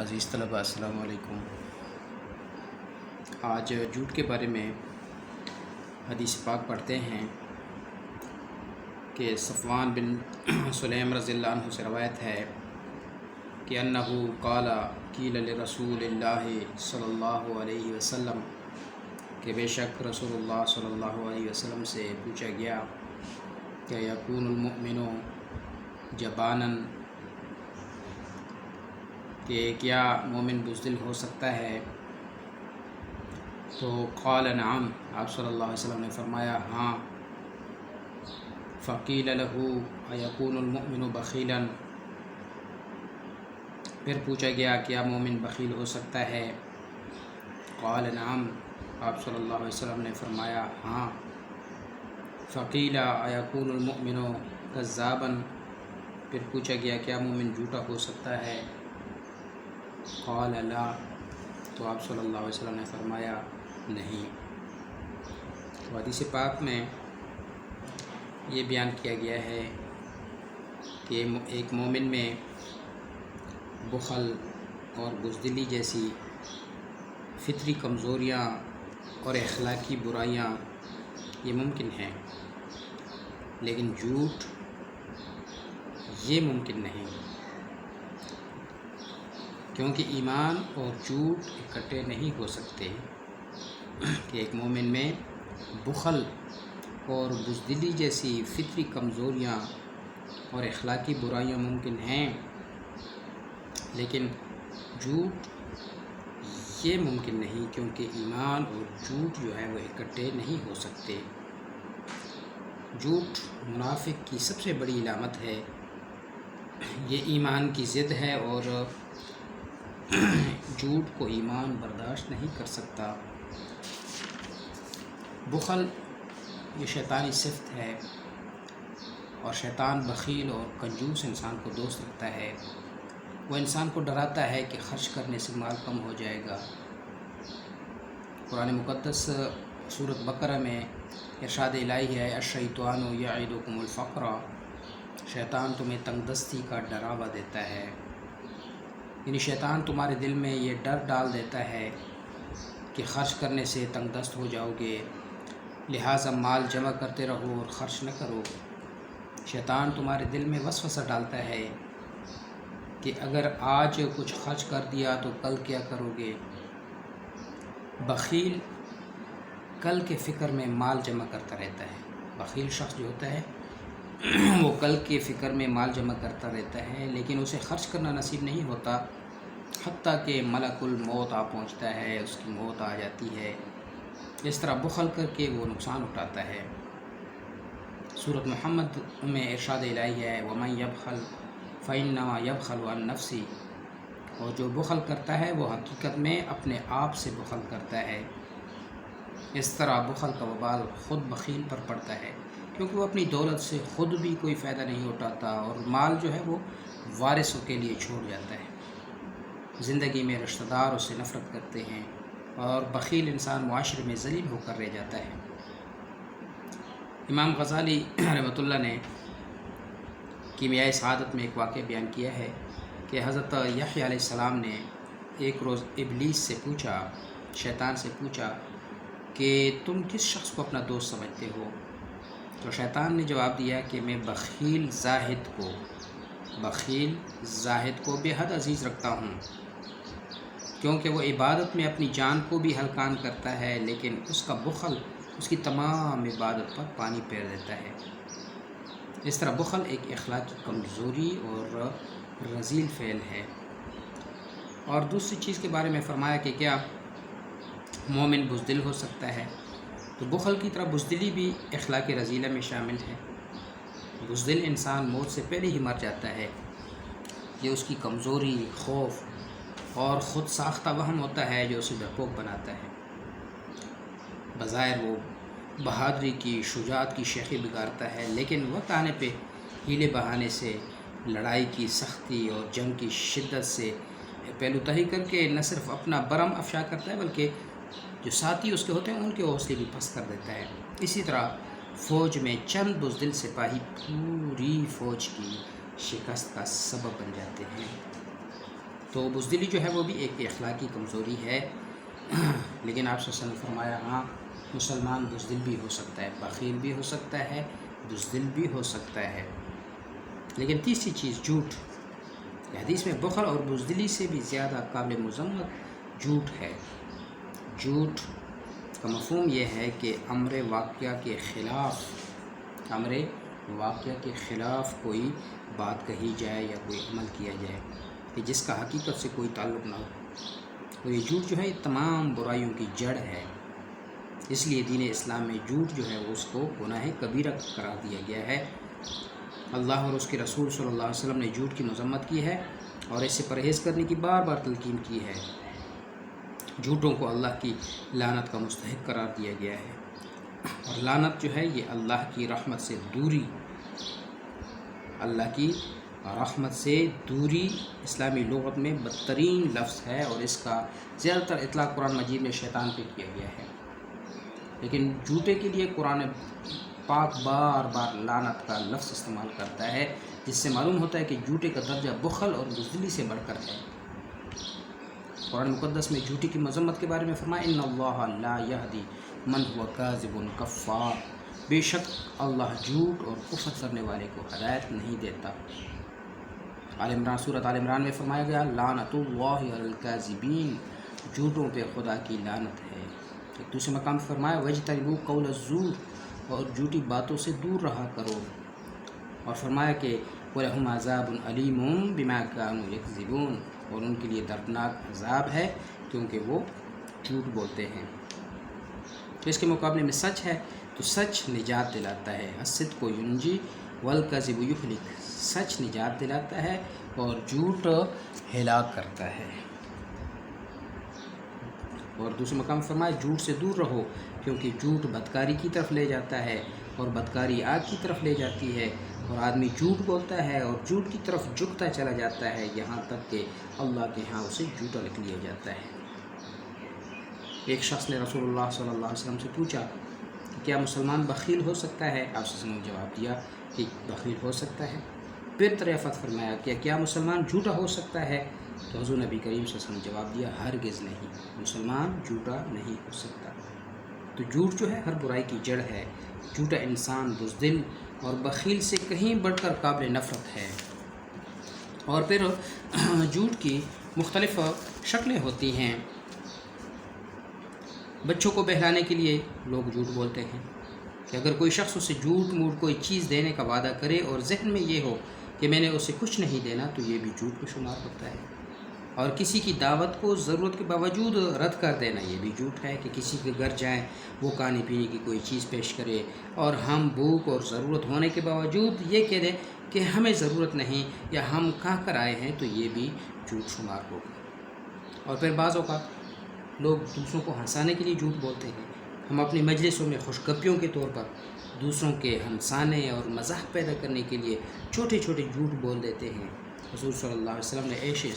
عزیز طلباء السلام علیکم۔ آج جھوٹ کے بارے میں حدیث پاک پڑھتے ہیں کہ صفوان بن سلیم رضی اللہ عنہ سے روایت ہے کہ انہو قال قیل لرسول اللہ صلی اللہ علیہ وسلم، کہ بے شک رسول اللہ صلی اللہ علیہ وسلم سے پوچھا گیا کہ یکون المؤمن جبانا، کہ کیا مومن بزدل ہو سکتا ہے؟ تو قال نعم، آپ صلی اللہ علیہ وسلم نے فرمایا ہاں۔ فقیل له ایکون المؤمن بخیلا، پھر پوچھا گیا کیا مومن بخیل ہو سکتا ہے؟ قال نعم، آپ صلی اللہ علیہ وسلم نے فرمایا ہاں۔ فقیل ایکون المؤمن کذابا، پھر پوچھا گیا کیا مومن جھوٹا ہو سکتا ہے؟ قال لا، تو آپ صلی اللہ علیہ وسلم نے فرمایا نہیں۔ تو حدیث پاک میں یہ بیان کیا گیا ہے کہ ایک مومن میں بخل اور بزدلی جیسی فطری کمزوریاں اور اخلاقی برائیاں یہ ممکن ہیں، لیکن جھوٹ یہ ممکن نہیں، کیونکہ ایمان اور جھوٹ اکٹھے نہیں ہو سکتے۔ کہ ایک مومن میں بخل اور بزدلی جیسی فطری کمزوریاں اور اخلاقی برائیاں ممکن ہیں، لیکن جھوٹ یہ ممکن نہیں، کیونکہ ایمان اور جھوٹ جو ہے وہ اکٹھے نہیں ہو سکتے۔ جھوٹ منافق کی سب سے بڑی علامت ہے، یہ ایمان کی ضد ہے اور جھوٹ کو ایمان برداشت نہیں کر سکتا۔ بخل یہ شیطانی صفت ہے، اور شیطان بخیل اور کنجوس انسان کو دوست رکھتا ہے۔ وہ انسان کو ڈراتا ہے کہ خرچ کرنے سے مال کم ہو جائے گا۔ قرآن مقدس سورۃ بقرہ میں ارشاد الہی ہے الشیطان یعدکم الفقر، شیطان تمہیں تنگ دستی کا ڈراوا دیتا ہے، یعنی شیطان تمہارے دل میں یہ ڈر ڈال دیتا ہے کہ خرچ کرنے سے تنگ دست ہو جاؤ گے، لہٰذا مال جمع کرتے رہو اور خرچ نہ کرو۔ شیطان تمہارے دل میں وسوسہ ڈالتا ہے کہ اگر آج کچھ خرچ کر دیا تو کل کیا کرو گے۔ بخیل کل کے فکر میں مال جمع کرتا رہتا ہے۔ بخیل شخص جو ہوتا ہے وہ کل کے فکر میں مال جمع کرتا رہتا ہے، لیکن اسے خرچ کرنا نصیب نہیں ہوتا، حتیٰ کہ ملک الموت آ پہنچتا ہے، اس کی موت آ جاتی ہے۔ اس طرح بخل کر کے وہ نقصان اٹھاتا ہے۔ سورۃ محمد میں ارشاد الہی ہے وَمَن يَبْخَلْ فَإِنَّمَا يَبْخَلُ عَن نَفْسِهِ، اور جو بخل کرتا ہے وہ حقیقت میں اپنے آپ سے بخل کرتا ہے۔ اس طرح بخل کا وبال خود بخیل پر پڑتا ہے، کیونکہ وہ اپنی دولت سے خود بھی کوئی فائدہ نہیں اٹھاتا اور مال جو ہے وہ وارثوں کے لیے چھوڑ جاتا ہے۔ زندگی میں رشتہ دار اس سے نفرت کرتے ہیں، اور بخیل انسان معاشرے میں ذلیل ہو کر رہ جاتا ہے۔ امام غزالی رحمۃ اللہ نے کیمیائے سعادت میں ایک واقعہ بیان کیا ہے کہ حضرت یحییٰ علیہ السلام نے ایک روز ابلیس سے پوچھا، شیطان سے پوچھا کہ تم کس شخص کو اپنا دوست سمجھتے ہو؟ تو شیطان نے جواب دیا کہ میں بخیل زاہد کو بے حد عزیز رکھتا ہوں، کیونکہ وہ عبادت میں اپنی جان کو بھی ہلکان کرتا ہے، لیکن اس کا بخل اس کی تمام عبادت پر پانی پھیر دیتا ہے۔ اس طرح بخل ایک اخلاقی کمزوری اور رذیل فعل ہے۔ اور دوسری چیز کے بارے میں فرمایا کہ کیا مومن بزدل ہو سکتا ہے؟ تو بخل کی طرح بزدلی بھی اخلاق رذیلہ میں شامل ہے۔ بزدل انسان موت سے پہلے ہی مر جاتا ہے، یہ اس کی کمزوری، خوف اور خود ساختہ وہم ہوتا ہے جو اسے ڈرپوک بناتا ہے۔ بظاہر وہ بہادری کی، شجاعت کی شیخی بگارتا ہے، لیکن وقت آنے پہ ہیلے بہانے سے، لڑائی کی سختی اور جنگ کی شدت سے پہلو تہی کر کے نہ صرف اپنا برم افشا کرتا ہے بلکہ جو ساتھی اس کے ہوتے ہیں ان کے حوصلے بھی پست کر دیتا ہے۔ اسی طرح فوج میں چند بزدل سپاہی پوری فوج کی شکست کا سبب بن جاتے ہیں۔ تو بزدلی جو ہے وہ بھی ایک اخلاقی کمزوری ہے، لیکن آپ صلی اللہ علیہ وسلم نے فرمایا ہاں مسلمان بزدل بھی ہو سکتا ہے، بخیل بھی ہو سکتا ہے، بزدل بھی ہو سکتا ہے۔ لیکن تیسری چیز جھوٹ، حدیث میں بخل اور بزدلی سے بھی زیادہ قابل مذمت جھوٹ ہے۔ جھوٹ کا مفہوم یہ ہے کہ امر واقعہ کے خلاف کوئی بات کہی جائے یا کوئی عمل کیا جائے کہ جس کا حقیقت سے کوئی تعلق نہ ہو، تو یہ جھوٹ جو ہے تمام برائیوں کی جڑ ہے۔ اس لیے دین اسلام میں جھوٹ جو ہے اس کو گناہ کبیرہ قرار دیا گیا ہے۔ اللہ اور اس کے رسول صلی اللہ علیہ وسلم نے جھوٹ کی مذمت کی ہے اور اس سے پرہیز کرنے کی بار بار تلقین کی ہے۔ جھوٹوں کو اللہ کی لعنت کا مستحق قرار دیا گیا ہے، اور لعنت جو ہے یہ اللہ کی رحمت سے دوری اسلامی لغت میں بدترین لفظ ہے، اور اس کا زیادہ تر اطلاق قرآن مجید میں شیطان پہ کیا گیا ہے۔ لیکن جھوٹے کے لیے قرآن پاک بار بار لعنت کا لفظ استعمال کرتا ہے، جس سے معلوم ہوتا ہے کہ جھوٹے کا درجہ بخل اور بزدلی سے بڑھ کر ہے۔ قرآن مقدس میں جھوٹی کی مذمت کے بارے میں فرمایا ان اللہ لا یہدی من هو کاذب کفار، بے شک اللہ جھوٹ اور کفر کرنے والے کو ہدایت نہیں دیتا۔ سورۃ آل عمران میں فرمایا گیا لعنت اللہ علی الکاذبین، جھوٹوں پہ خدا کی لعنت ہے۔ ایک دوسرے مقام پر فرمایا وَاجْتَنِبُوا قَوْلَ الزُّورِ، اور جھوٹی باتوں سے دور رہا کرو، اور فرمایا کہ وَلَهُمْ عَذَابٌ أَلِيمٌ بِمَا كَانُوا يَكْذِبُونَ، اور ان کے لیے دردناک عذاب ہے کیونکہ وہ جھوٹ بولتے ہیں۔ تو اس کے مقابلے میں سچ ہے، تو سچ نجات دلاتا ہے، الصدق ینجی والکذب یہلک، سچ نجات دلاتا ہے اور جھوٹ ہلاک کرتا ہے۔ اور دوسرے مقام فرمایا جھوٹ سے دور رہو کیونکہ جھوٹ بدکاری کی طرف لے جاتا ہے، اور بدکاری آگ کی طرف لے جاتی ہے، اور آدمی جھوٹ بولتا ہے اور جھوٹ کی طرف جھکتا چلا جاتا ہے یہاں تک کہ اللہ کے ہاں اسے جھوٹا لکھ لیا جاتا ہے۔ ایک شخص نے رسول اللہ صلی اللہ علیہ وسلم سے پوچھا کہ کیا مسلمان بخیل ہو سکتا ہے؟ آپ صلی اللہ علیہ وسلم نے جواب دیا کہ بخیل ہو سکتا ہے۔ پھر دریافت فرمایا کہ کیا مسلمان جھوٹا ہو سکتا ہے؟ تو حضور نبی کریم صلی اللہ علیہ وسلم نے جواب دیا ہرگز نہیں، مسلمان جھوٹا نہیں ہو سکتا۔ تو جھوٹ جو ہے ہر برائی کی جڑ ہے۔ جھوٹا انسان بزدل اور بخیل سے کہیں بڑھ کر قابل نفرت ہے۔ اور پھر جھوٹ کی مختلف شکلیں ہوتی ہیں۔ بچوں کو بہلانے کے لیے لوگ جھوٹ بولتے ہیں کہ اگر کوئی شخص اسے جھوٹ موٹ کوئی چیز دینے کا وعدہ کرے اور ذہن میں یہ ہو کہ میں نے اسے کچھ نہیں دینا، تو یہ بھی جھوٹ میں شمار ہوتا ہے۔ اور کسی کی دعوت کو ضرورت کے باوجود رد کر دینا یہ بھی جھوٹ ہے، کہ کسی کے گھر جائیں وہ کھانے پینے کی کوئی چیز پیش کرے اور ہم بھوک اور ضرورت ہونے کے باوجود یہ کہہ دیں کہ ہمیں ضرورت نہیں یا ہم کہاں کر آئے ہیں، تو یہ بھی جھوٹ شمار ہوگا۔ اور پھر بعض اوقات لوگ دوسروں کو ہنسانے کے لیے جھوٹ بولتے ہیں۔ ہم اپنی مجلسوں میں خوشگپیوں کے طور پر دوسروں کے ہنسانے اور مزاح پیدا کرنے کے لیے چھوٹے چھوٹے جھوٹ بول دیتے ہیں۔ حضور صلی اللہ علیہ وسلم نے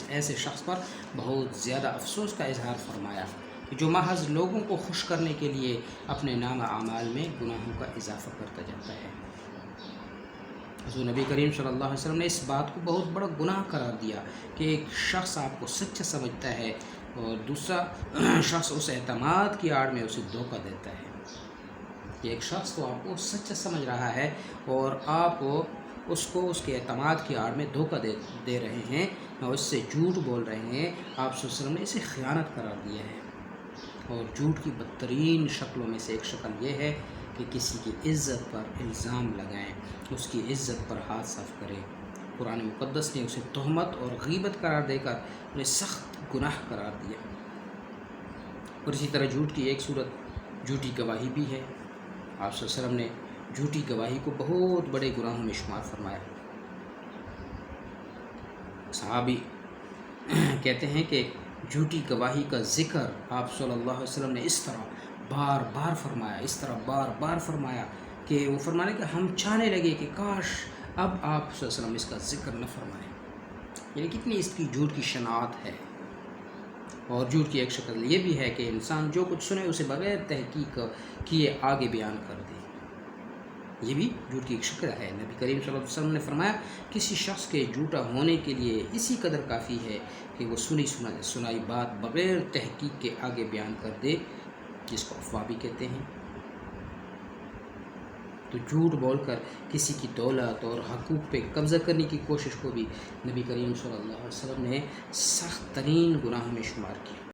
ایسے شخص پر بہت زیادہ افسوس کا اظہار فرمایا کہ جو محض لوگوں کو خوش کرنے کے لیے اپنے نام اعمال میں گناہوں کا اضافہ کرتا جاتا ہے۔ حضور نبی کریم صلی اللہ علیہ وسلم نے اس بات کو بہت بڑا گناہ قرار دیا کہ ایک شخص آپ کو سچا سمجھتا ہے اور دوسرا شخص اس اعتماد کی آڑ میں اسے دھوکہ دیتا ہے۔ کہ ایک شخص تو آپ کو سچا سمجھ رہا ہے اور آپ اس کو اس کے اعتماد کی آڑ میں دھوکہ دے رہے ہیں اور اس سے جھوٹ بول رہے ہیں۔ آپ صلی اللہ علیہ وسلم نے اسے خیانت قرار دیا ہے۔ اور جھوٹ کی بدترین شکلوں میں سے ایک شکل یہ ہے کہ کسی کی عزت پر الزام لگائیں، اس کی عزت پر ہاتھ صاف کریں۔ قرآن مقدس نے اسے تہمت اور غیبت قرار دے کر انہیں سخت گناہ قرار دیا۔ اور اسی طرح جھوٹ کی ایک صورت جھوٹی گواہی بھی ہے۔ آپ صلی اللہ علیہ وسلم نے جھوٹی گواہی کو بہت بڑے گناہوں میں شمار فرمایا۔ صحابی کہتے ہیں کہ جھوٹی گواہی کا ذکر آپ صلی اللہ علیہ وسلم نے اس طرح بار بار فرمایا کہ وہ فرمانے کہ ہم چاہنے لگے کہ کاش اب آپ صلی اللہ علیہ وسلم اس کا ذکر نہ فرمائیں۔ یعنی کتنی اس کی جھوٹ کی شناعت ہے۔ اور جھوٹ کی ایک شکل یہ بھی ہے کہ انسان جو کچھ سنے اسے بغیر تحقیق کیے آگے بیان کر دے۔ یہ بھی جھوٹ کی ایک شکل ہے۔ نبی کریم صلی اللہ علیہ وسلم نے فرمایا کسی شخص کے جھوٹا ہونے کے لیے اسی قدر کافی ہے کہ وہ سنائی بات بغیر تحقیق کے آگے بیان کر دے، جس کو افواہ بھی کہتے ہیں۔ تو جھوٹ بول کر کسی کی دولت اور حقوق پہ قبضہ کرنے کی کوشش کو بھی نبی کریم صلی اللہ علیہ وسلم نے سخت ترین گناہ میں شمار کیا۔